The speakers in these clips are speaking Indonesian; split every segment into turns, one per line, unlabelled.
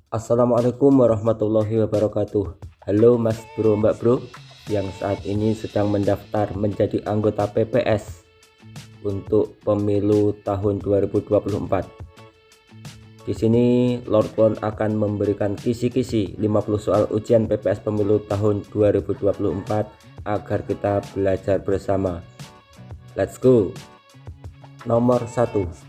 Assalamualaikum warahmatullahi wabarakatuh. Halo Mas Bro Mbak Bro yang saat ini sedang mendaftar menjadi anggota PPS untuk pemilu tahun 2024. Di sini Lord Pon akan memberikan kisi-kisi 50 soal ujian PPS pemilu tahun 2024 agar kita belajar bersama. Let's go. Nomor 1.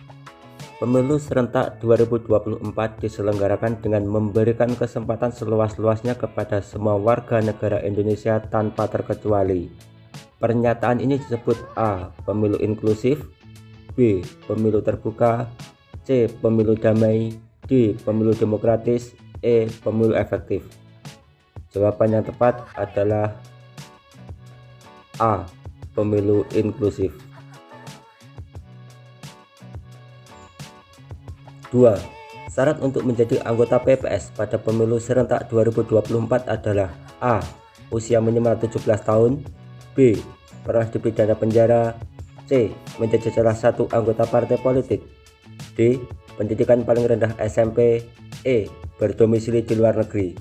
Pemilu serentak 2024 diselenggarakan dengan memberikan kesempatan seluas-luasnya kepada semua warga negara Indonesia tanpa terkecuali. Pernyataan ini disebut A. Pemilu inklusif, B. Pemilu terbuka, C. Pemilu damai, D. Pemilu demokratis, E. Pemilu efektif. Jawaban yang tepat adalah A. Pemilu inklusif. 2. Syarat untuk menjadi anggota PPS pada pemilu serentak 2024 adalah A. Usia minimal 17 tahun, B. Pernah dipidana penjara, C. Menjadi salah satu anggota partai politik, D. Pendidikan paling rendah SMP, E. Berdomisili di luar negeri.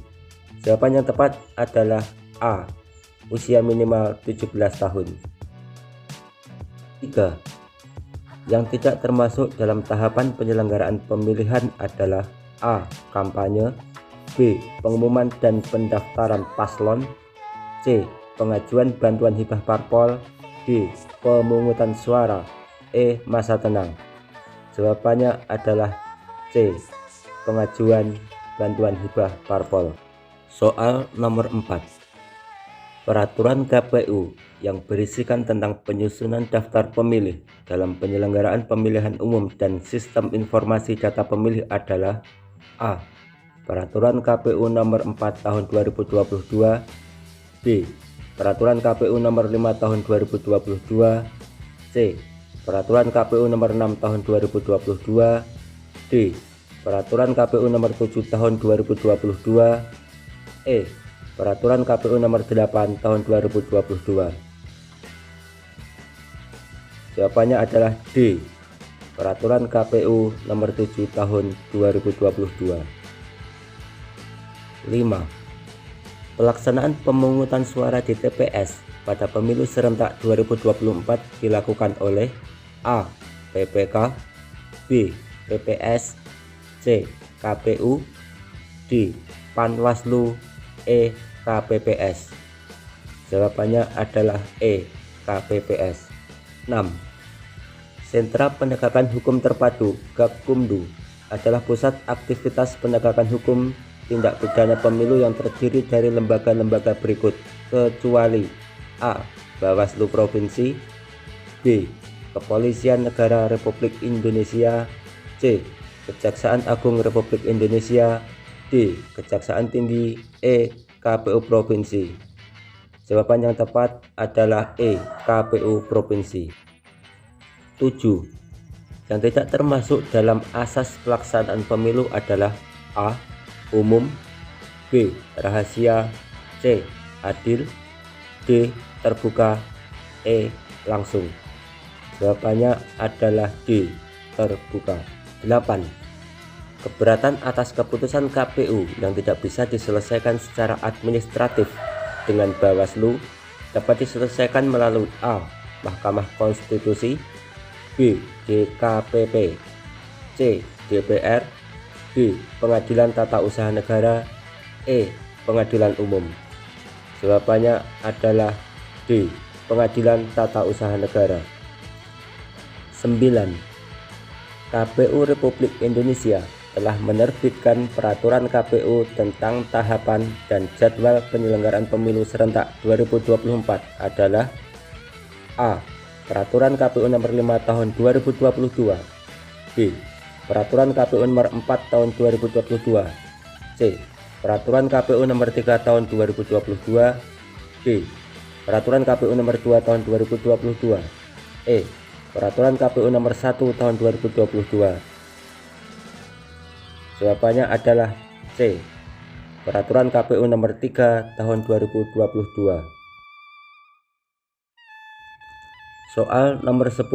Jawaban yang tepat adalah A. Usia minimal 17 tahun. 3. Yang tidak termasuk dalam tahapan penyelenggaraan pemilihan adalah A. Kampanye, B. Pengumuman dan pendaftaran paslon, C. Pengajuan bantuan hibah parpol, D. Pemungutan suara, E. Masa tenang. Jawabannya adalah C. Pengajuan bantuan hibah parpol. Soal nomor 4. Peraturan KPU yang berisikan tentang penyusunan daftar pemilih dalam penyelenggaraan pemilihan umum dan sistem informasi data pemilih adalah A. Peraturan KPU nomor 4 tahun 2022, B. Peraturan KPU nomor 5 tahun 2022, C. Peraturan KPU nomor 6 tahun 2022, D. Peraturan KPU nomor 7 tahun 2022, E. Peraturan KPU nomor 8 tahun 2022. Jawabannya adalah D. Peraturan KPU nomor 7 tahun 2022. 5. Pelaksanaan pemungutan suara di TPS pada pemilu serentak 2024 dilakukan oleh A. PPK, B. PPS, C. KPU, D. Panwaslu, E. KPPS. Jawabannya adalah E. KPPS. 6. Sentra Penegakan Hukum Terpadu Gakumdu adalah pusat aktivitas penegakan hukum tindak pidana pemilu yang terdiri dari lembaga-lembaga berikut kecuali A. Bawaslu Provinsi, B. Kepolisian Negara Republik Indonesia, C. Kejaksaan Agung Republik Indonesia, D. Kejaksaan Tinggi, E. KPU Provinsi. Jawaban yang tepat adalah E. KPU Provinsi. 7. Yang tidak termasuk dalam asas pelaksanaan pemilu adalah A. Umum, B. Rahasia, C. Adil, D. Terbuka, E. Langsung. Jawabannya adalah D. Terbuka. 8. Keberatan atas keputusan KPU yang tidak bisa diselesaikan secara administratif dengan Bawaslu dapat diselesaikan melalui A. Mahkamah Konstitusi, B. DKPP, C. DPR, D. Pengadilan Tata Usaha Negara, E. Pengadilan Umum. Jawabannya adalah D. Pengadilan Tata Usaha Negara. 9. KPU Republik Indonesia telah menerbitkan peraturan KPU tentang tahapan dan jadwal penyelenggaraan pemilu serentak 2024 adalah A. Peraturan KPU nomor 5 tahun 2022, B. Peraturan KPU nomor 4 tahun 2022, C. Peraturan KPU nomor 3 tahun 2022, D. Peraturan KPU nomor 2 tahun 2022, E. Peraturan KPU nomor 1 tahun 2022. Jawabannya adalah C. Peraturan KPU nomor 3 tahun 2022. Soal nomor 10.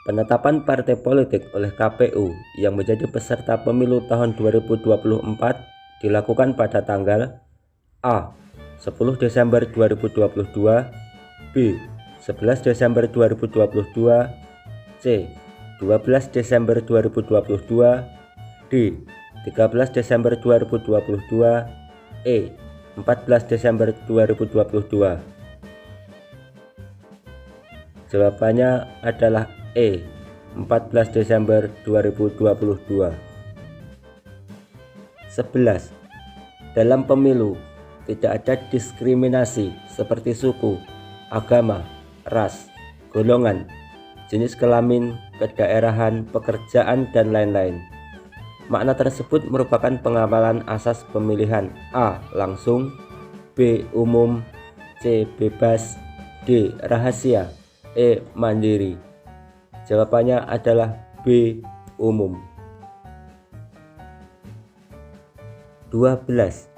Penetapan partai politik oleh KPU yang menjadi peserta pemilu tahun 2024 dilakukan pada tanggal A. 10 Desember 2022, B. 11 Desember 2022, C. 12 Desember 2022, D. 13 Desember 2022, E. 14 Desember 2022. Jawabannya adalah E. 14 Desember 2022. 11. Dalam pemilu tidak ada diskriminasi seperti suku, agama, ras, golongan, jenis kelamin, kedaerahan, pekerjaan, dan lain-lain. Makna tersebut merupakan pengamalan asas pemilihan A. Langsung, B. Umum, C. Bebas, D. Rahasia, E. Mandiri. Jawabannya adalah B. Umum. 12.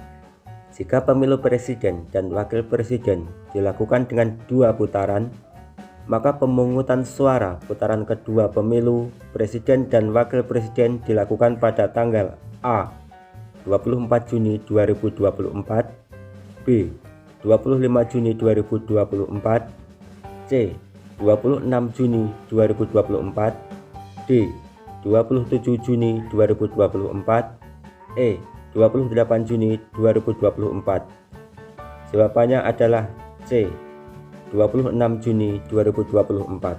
Jika pemilu presiden dan wakil presiden dilakukan dengan 2 putaran, maka pemungutan suara putaran kedua pemilu presiden dan wakil presiden dilakukan pada tanggal A. 24 Juni 2024, B. 25 Juni 2024, C. 26 Juni 2024, D. 27 Juni 2024, E. 28 Juni 2024. Jawabannya adalah C. 26 Juni 2024.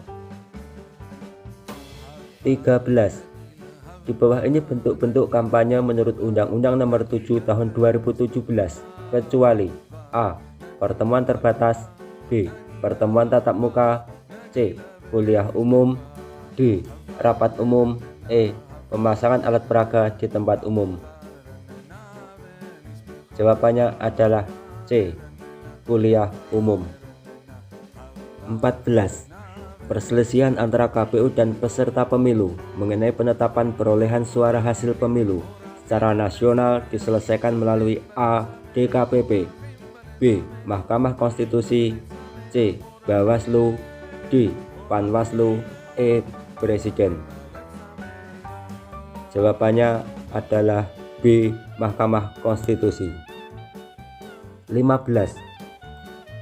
13. Di bawah ini bentuk-bentuk kampanye menurut Undang-Undang Nomor 7 Tahun 2017 kecuali A. Pertemuan terbatas, B. Pertemuan tatap muka, C. Kuliah umum, D. Rapat umum, E. Pemasangan alat peraga di tempat umum. Jawabannya adalah C. Kuliah umum. 14. Perselisihan antara KPU dan peserta pemilu mengenai penetapan perolehan suara hasil pemilu secara nasional diselesaikan melalui A. DKPP, B. Mahkamah Konstitusi, C. Bawaslu, D. Panwaslu, E. Presiden. Jawabannya adalah B. Mahkamah Konstitusi. 15.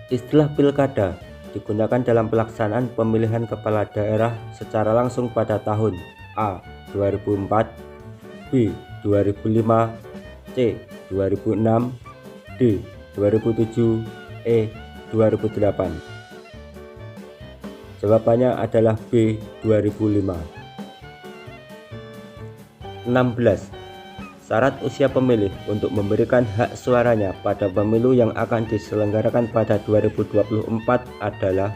Istilah pilkada digunakan dalam pelaksanaan pemilihan kepala daerah secara langsung pada tahun A. 2004, B. 2005, C. 2006, D. 2007, E. 2008. Jawabannya adalah B. 2005. 16. Syarat usia pemilih untuk memberikan hak suaranya pada pemilu yang akan diselenggarakan pada 2024 adalah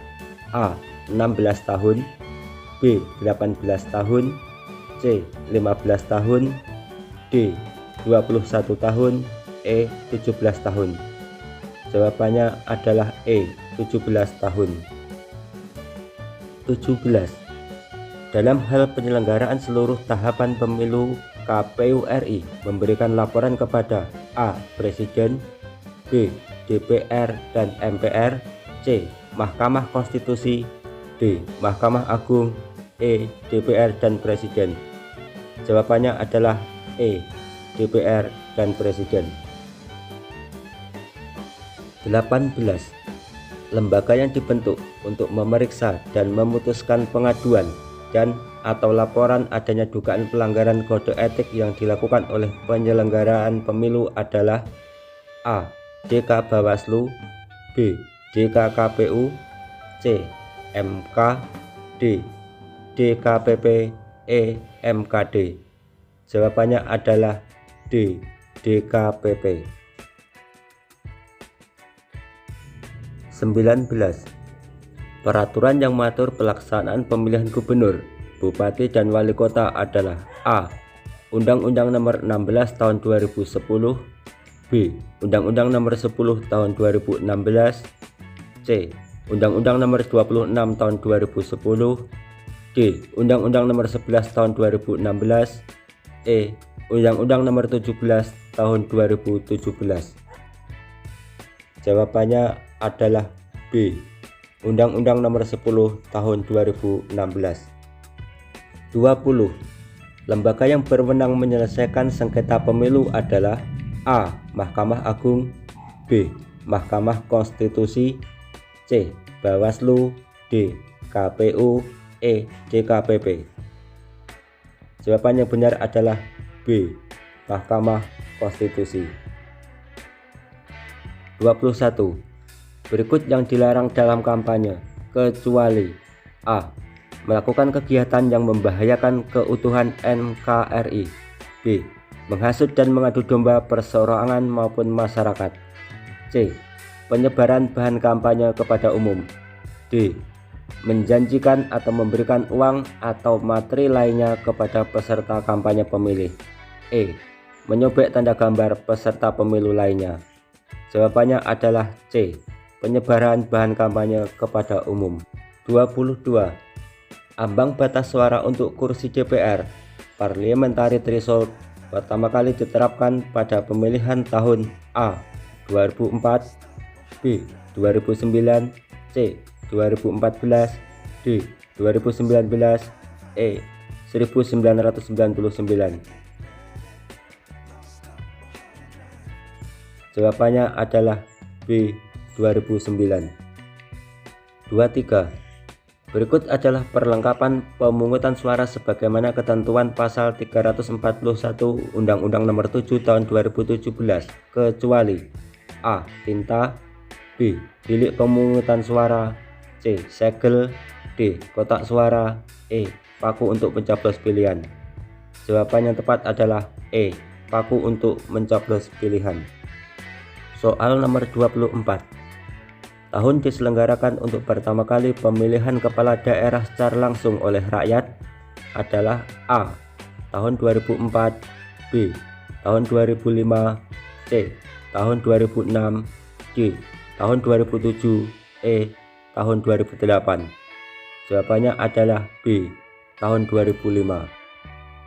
A. 16 tahun, B. 18 tahun, C. 15 tahun, D. 21 tahun, E. 17 tahun. Jawabannya adalah E. 17 tahun. 17. Dalam hal penyelenggaraan seluruh tahapan pemilu, KPU RI memberikan laporan kepada A. Presiden, B. DPR dan MPR, C. Mahkamah Konstitusi, D. Mahkamah Agung, E. DPR dan Presiden. Jawabannya adalah E. DPR dan Presiden. 18. Lembaga yang dibentuk untuk memeriksa dan memutuskan pengaduan dan atau laporan adanya dugaan pelanggaran kode etik yang dilakukan oleh penyelenggaraan pemilu adalah A. DK Bawaslu, B. DK KPU, C. MK, D. DKPP, E. MKD. Jawabannya adalah D. DKPP. 19. Peraturan yang mengatur pelaksanaan pemilihan gubernur, bupati, dan wali kota adalah A. Undang-Undang Nomor 16 Tahun 2010, B. Undang-Undang Nomor 10 Tahun 2016, C. Undang-Undang Nomor 26 Tahun 2010, D. Undang-Undang Nomor 11 Tahun 2016, E. Undang-Undang Nomor 17 Tahun 2017. Jawabannya adalah B. Undang-Undang Nomor 10 Tahun 2016. 20. Lembaga yang berwenang menyelesaikan sengketa pemilu adalah A. Mahkamah Agung, B. Mahkamah Konstitusi, C. Bawaslu, D. KPU, E. DKPP. Jawaban yang benar adalah B. Mahkamah Konstitusi. 21. Berikut yang dilarang dalam kampanye, kecuali A. Melakukan kegiatan yang membahayakan keutuhan NKRI, B. Menghasut dan mengadu domba perseorangan maupun masyarakat, C. Penyebaran bahan kampanye kepada umum, D. Menjanjikan atau memberikan uang atau materi lainnya kepada peserta kampanye pemilih, E. Menyobek tanda gambar peserta pemilu lainnya. Jawabannya adalah C. Penyebaran bahan kampanye kepada umum. 22. Ambang batas suara untuk kursi DPR Parliamentary Threshold pertama kali diterapkan pada pemilihan tahun A. 2004, B. 2009, C. 2014, D. 2019, E. 1999. Jawabannya adalah B. 2009. 23. Berikut adalah perlengkapan pemungutan suara sebagaimana ketentuan pasal 341 Undang-Undang Nomor 7 Tahun 2017, kecuali A. Tinta, B. Bilik pemungutan suara, C. Segel, D. Kotak suara, E. Paku untuk mencoblos pilihan. Jawaban yang tepat adalah E. Paku untuk mencoblos pilihan. Soal nomor 24. Tahun diselenggarakan untuk pertama kali pemilihan kepala daerah secara langsung oleh rakyat adalah A. Tahun 2004, B. Tahun 2005, C. Tahun 2006, D. Tahun 2007, E. Tahun 2008. Jawabannya adalah B. Tahun 2005.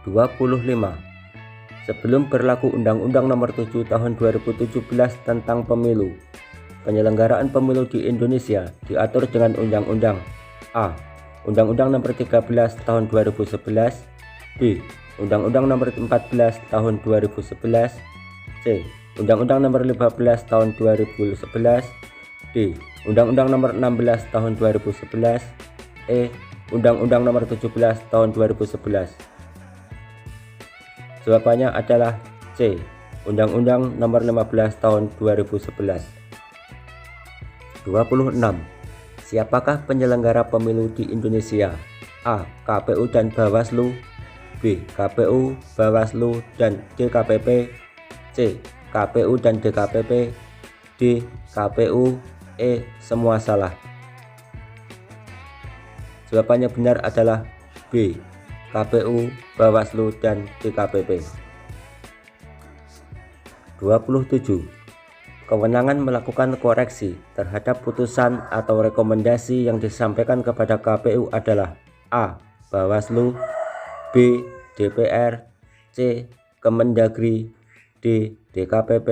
25. Sebelum berlaku Undang-Undang Nomor 7 Tahun 2017 tentang Pemilu, penyelenggaraan pemilu di Indonesia diatur dengan Undang-Undang A. Undang-Undang Nomor 13 Tahun 2011, B. Undang-Undang Nomor 14 Tahun 2011, C. Undang-Undang Nomor 15 Tahun 2011, D. Undang-Undang Nomor 16 Tahun 2011, E. Undang-Undang Nomor 17 Tahun 2011. Jawabannya adalah C. Undang-Undang Nomor 15 Tahun 2011. 26. Siapakah penyelenggara pemilu di Indonesia? A. KPU dan Bawaslu, B. KPU, Bawaslu, dan DKPP, C. KPU dan DKPP, D. KPU, E. Semua salah. Jawabannya benar adalah B. KPU, Bawaslu, dan DKPP. 27. Kewenangan melakukan koreksi terhadap putusan atau rekomendasi yang disampaikan kepada KPU adalah A. Bawaslu, B. DPR, C. Kemendagri, D. DKPP,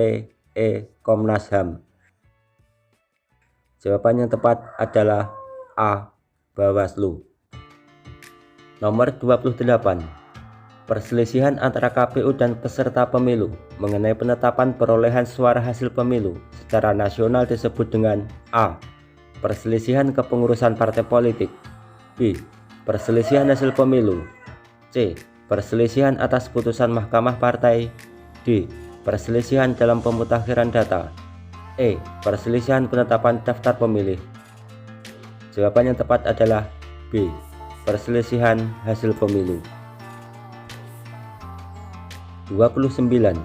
E. Komnas HAM. Jawaban yang tepat adalah A. Bawaslu. Nomor 28. Perselisihan antara KPU dan peserta pemilu mengenai penetapan perolehan suara hasil pemilu secara nasional disebut dengan A. Perselisihan kepengurusan partai politik, B. Perselisihan hasil pemilu, C. Perselisihan atas putusan mahkamah partai, D. Perselisihan dalam pemutakhiran data, E. Perselisihan penetapan daftar pemilih. Jawaban yang tepat adalah B. Perselisihan hasil pemilu. 29.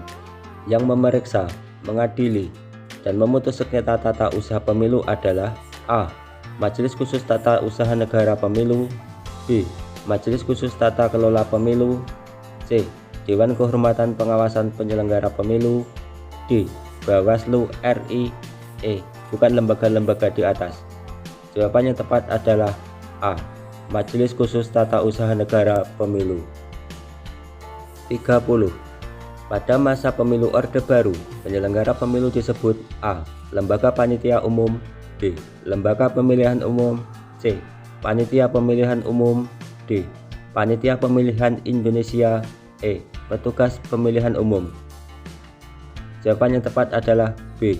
Yang memeriksa, mengadili, dan memutus sengketa tata usaha pemilu adalah A. Majelis Khusus Tata Usaha Negara Pemilu, B. Majelis Khusus Tata Kelola Pemilu, C. Dewan Kehormatan Pengawasan Penyelenggara Pemilu, D. Bawaslu RI, E. Bukan lembaga-lembaga di atas. Jawaban yang tepat adalah A. Majelis Khusus Tata Usaha Negara Pemilu. 30. Pada masa pemilu Orde Baru, penyelenggara pemilu disebut A. Lembaga Panitia Umum, B. Lembaga Pemilihan Umum, C. Panitia Pemilihan Umum, D. Panitia Pemilihan Indonesia. E. Petugas pemilihan umum. Jawaban yang tepat adalah B.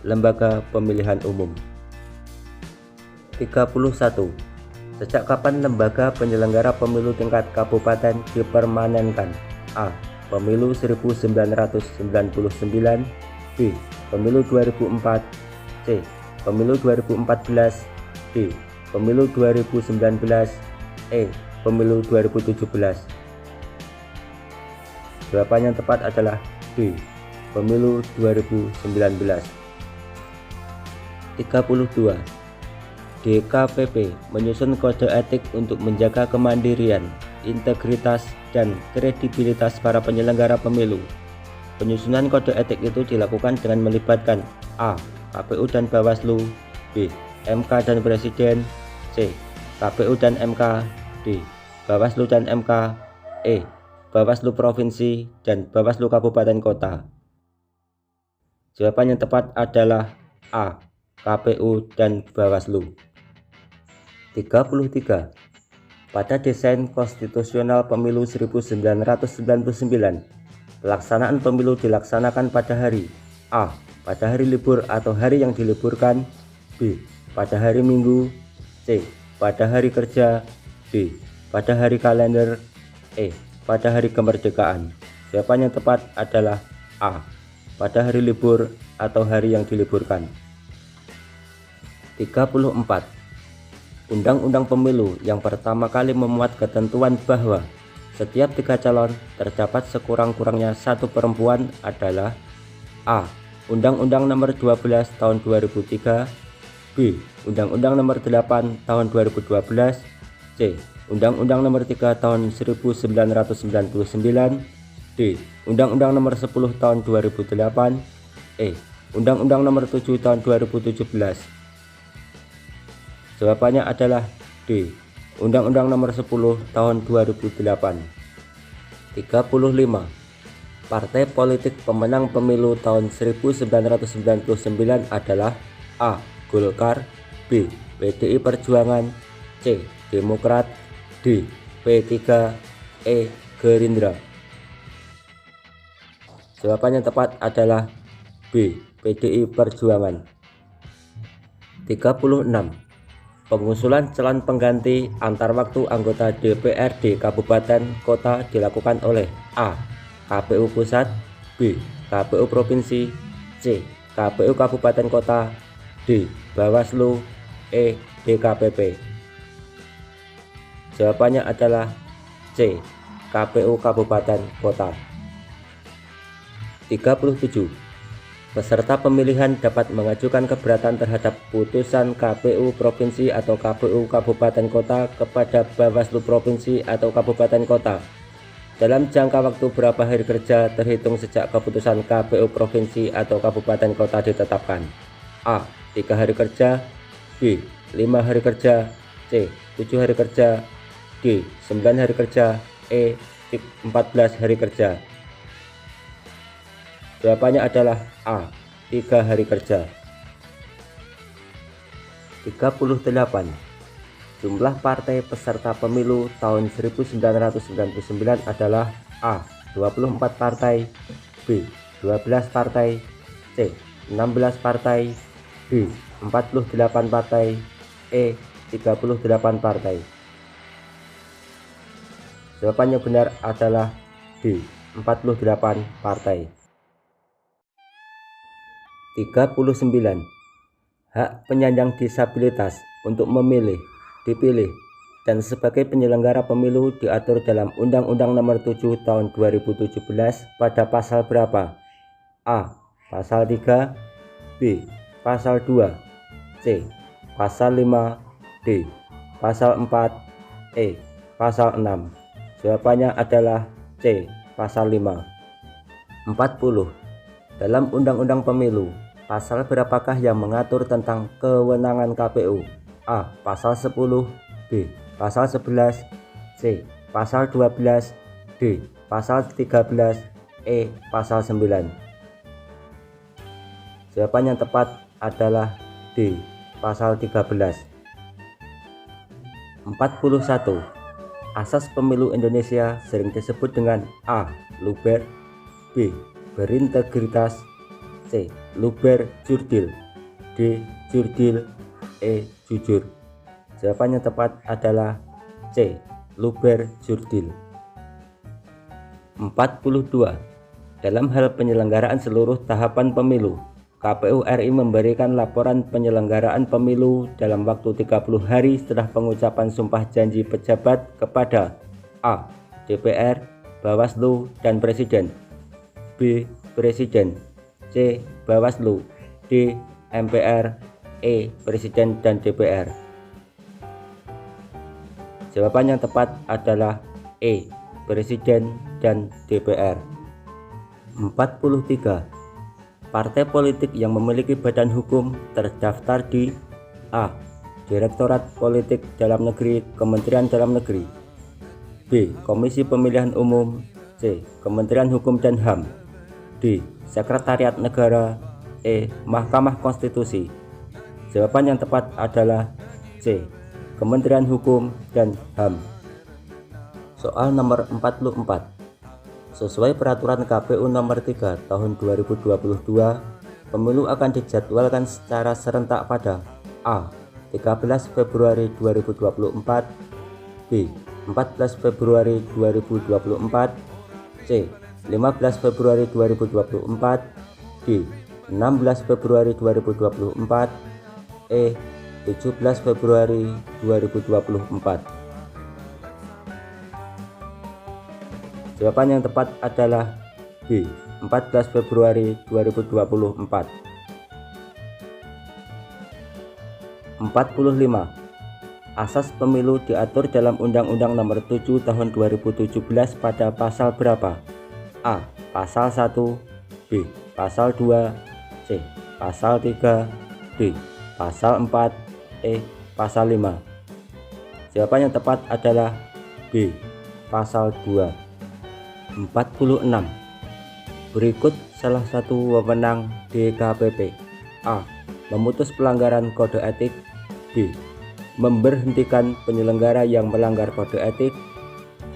Lembaga pemilihan umum. 31. Sejak kapan lembaga penyelenggara pemilu tingkat kabupaten dipermanenkan? A. Pemilu 1999. B. Pemilu 2004. C. Pemilu 2014. D. Pemilu 2019. E. Pemilu 2017. Jawaban yang tepat adalah B. Pemilu 2019. 32. DKPP menyusun kode etik untuk menjaga kemandirian, integritas, dan kredibilitas para penyelenggara pemilu. Penyusunan kode etik itu dilakukan dengan melibatkan A. KPU dan Bawaslu. B. MK dan Presiden. C. KPU dan MK. D. Bawaslu dan MK. E. Bawaslu Provinsi dan Bawaslu Kabupaten Kota. Jawaban yang tepat adalah A. KPU dan Bawaslu. 33. Pada desain konstitusional pemilu 1999, pelaksanaan pemilu dilaksanakan pada hari A. Pada hari libur atau hari yang diliburkan. B. Pada hari Minggu. C. Pada hari kerja. D. Pada hari kalender. E. Pada hari kemerdekaan. Jawaban yang tepat adalah A. Pada hari libur atau hari yang diliburkan. 34. Undang-undang pemilu yang pertama kali memuat ketentuan bahwa setiap 3 calon terdapat sekurang-kurangnya 1 perempuan adalah A. Undang-Undang Nomor 12 Tahun 2003. B. Undang-Undang Nomor 8 Tahun 2012. C. Undang-Undang Nomor 3 Tahun 1999. D. Undang-Undang Nomor 10 Tahun 2008. E. Undang-Undang Nomor 7 Tahun 2017. Jawabannya adalah D. Undang-Undang Nomor 10 Tahun 2008. 35. Partai politik pemenang pemilu tahun 1999 adalah A. Golkar. B. PDI Perjuangan. C. Demokrat. D. P3. E. Gerindra. Jawaban yang tepat adalah B. PDI Perjuangan. 36. Pengusulan calon pengganti antar waktu anggota DPRD Kabupaten Kota dilakukan oleh A. KPU Pusat. B. KPU Provinsi. C. KPU Kabupaten Kota. D. Bawaslu. E. DKPP. Jawabannya adalah C. KPU Kabupaten Kota. 37. Peserta pemilihan dapat mengajukan keberatan terhadap putusan KPU Provinsi atau KPU Kabupaten Kota kepada Bawaslu Provinsi atau Kabupaten Kota dalam jangka waktu berapa hari kerja terhitung sejak keputusan KPU Provinsi atau Kabupaten Kota ditetapkan. A. 3 hari kerja. B. 5 hari kerja. C. 7 hari kerja. D. 9 hari kerja. E. 14 hari kerja. Jawabannya adalah A. 3 hari kerja. 38. Jumlah partai peserta pemilu tahun 1999 adalah A. 24 partai. B. 12 partai. C. 16 partai. D. 48 partai. E. 38 partai. Jawaban yang benar adalah D. 48 partai. 39. Hak penyandang disabilitas untuk memilih, dipilih, dan sebagai penyelenggara pemilu diatur dalam Undang-Undang Nomor 7 Tahun 2017 pada pasal berapa? A. Pasal 3. B. Pasal 2. C. Pasal 5. D. Pasal 4. E. Pasal 6. Jawabannya adalah C. Pasal 5. 40. Dalam Undang-Undang Pemilu, pasal berapakah yang mengatur tentang kewenangan KPU? A. Pasal 10. B. Pasal 11. C. Pasal 12. D. Pasal 13. E. Pasal 9. Jawaban yang tepat adalah D. Pasal 13. 41. Asas pemilu Indonesia sering disebut dengan A. Luber, B. Berintegritas, C. Luber jurdil, D. Jurdil, E. Jujur. Jawaban yang tepat adalah C. Luber jurdil. 42. Dalam hal penyelenggaraan seluruh tahapan pemilu, KPU RI memberikan laporan penyelenggaraan pemilu dalam waktu 30 hari setelah pengucapan sumpah janji pejabat kepada A. DPR, Bawaslu, dan Presiden, B. Presiden, C. Bawaslu, D. MPR, E. Presiden dan DPR. Jawaban yang tepat adalah E. Presiden dan DPR. 43. Partai politik yang memiliki badan hukum terdaftar di A. Direktorat Politik Dalam Negeri Kementerian Dalam Negeri, B. Komisi Pemilihan Umum, C. Kementerian Hukum dan HAM, D. Sekretariat Negara, E. Mahkamah Konstitusi. Jawaban yang tepat adalah C. Kementerian Hukum dan HAM. Soal nomor 44. Sesuai peraturan KPU nomor 3 tahun 2022, pemilu akan dijadwalkan secara serentak pada A. 13 Februari 2024, B. 14 Februari 2024, C. 15 Februari 2024, D. 16 Februari 2024, E. 17 Februari 2024. Jawaban yang tepat adalah B. 14 Februari 2024. 45. Asas pemilu diatur dalam Undang-Undang Nomor 7 Tahun 2017 pada pasal berapa? A. Pasal 1, B. Pasal 2, C. Pasal 3, D. Pasal 4, E. Pasal 5. Jawaban yang tepat adalah B. Pasal 2. 46. Berikut salah satu wewenang DKPP. A. Memutus pelanggaran kode etik, B. Memberhentikan penyelenggara yang melanggar kode etik,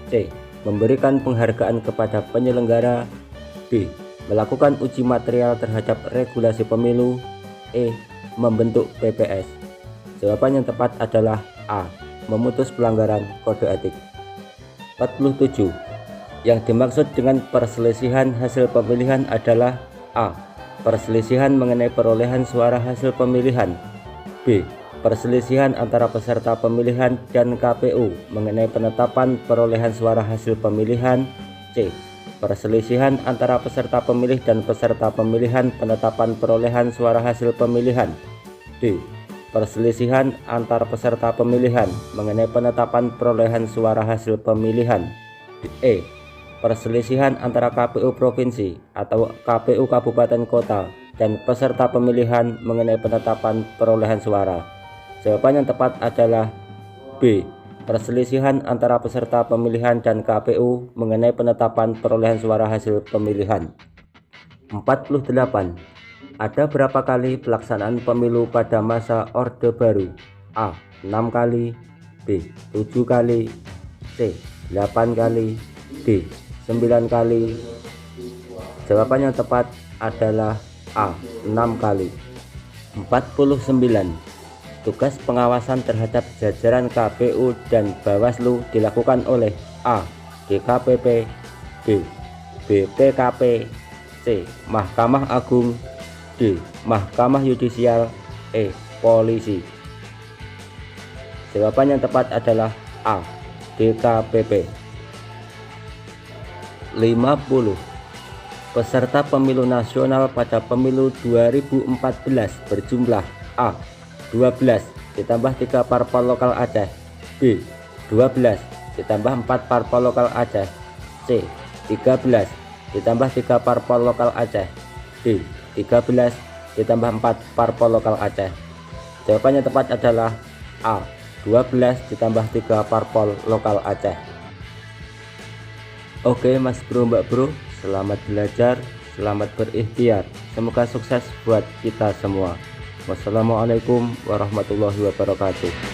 C. Memberikan penghargaan kepada penyelenggara, D. Melakukan uji material terhadap regulasi pemilu, E. Membentuk PPS. Jawaban yang tepat adalah A. Memutus pelanggaran kode etik. 47. Yang dimaksud dengan perselisihan hasil pemilihan adalah A. Perselisihan mengenai perolehan suara hasil pemilihan, B. Perselisihan antara peserta pemilihan dan KPU mengenai penetapan perolehan suara hasil pemilihan, C. Perselisihan antara peserta pemilih dan peserta pemilihan penetapan perolehan suara hasil pemilihan, D. Perselisihan antara peserta pemilihan mengenai penetapan perolehan suara hasil pemilihan, E. Perselisihan antara KPU Provinsi atau KPU Kabupaten Kota dan peserta pemilihan mengenai penetapan perolehan suara. Jawaban yang tepat adalah B. Perselisihan antara peserta pemilihan dan KPU mengenai penetapan perolehan suara hasil pemilihan. 48. Ada berapa kali pelaksanaan pemilu pada masa Orde Baru? A. 6 kali, B. 7 kali, C. 8 kali, D. 9 kali. Jawaban yang tepat adalah A. 6 kali. 49. Tugas pengawasan terhadap jajaran KPU dan Bawaslu dilakukan oleh A. DKPP, B. BPKP, C. Mahkamah Agung, D. Mahkamah Yudisial, E. Polisi. Jawaban yang tepat adalah A. DKPP. 50. Peserta pemilu nasional pada pemilu 2014 berjumlah A. 12 ditambah 3 parpol lokal Aceh, B. 12 ditambah 4 parpol lokal Aceh, C. 13 ditambah 3 parpol lokal Aceh, D. 13 ditambah 4 parpol lokal Aceh. Jawabannya tepat adalah A. 12 ditambah 3 parpol lokal Aceh. Oke Mas Bro Mbak Bro, selamat belajar, selamat berikhtiar. Semoga sukses buat kita semua. Wassalamualaikum warahmatullahi wabarakatuh.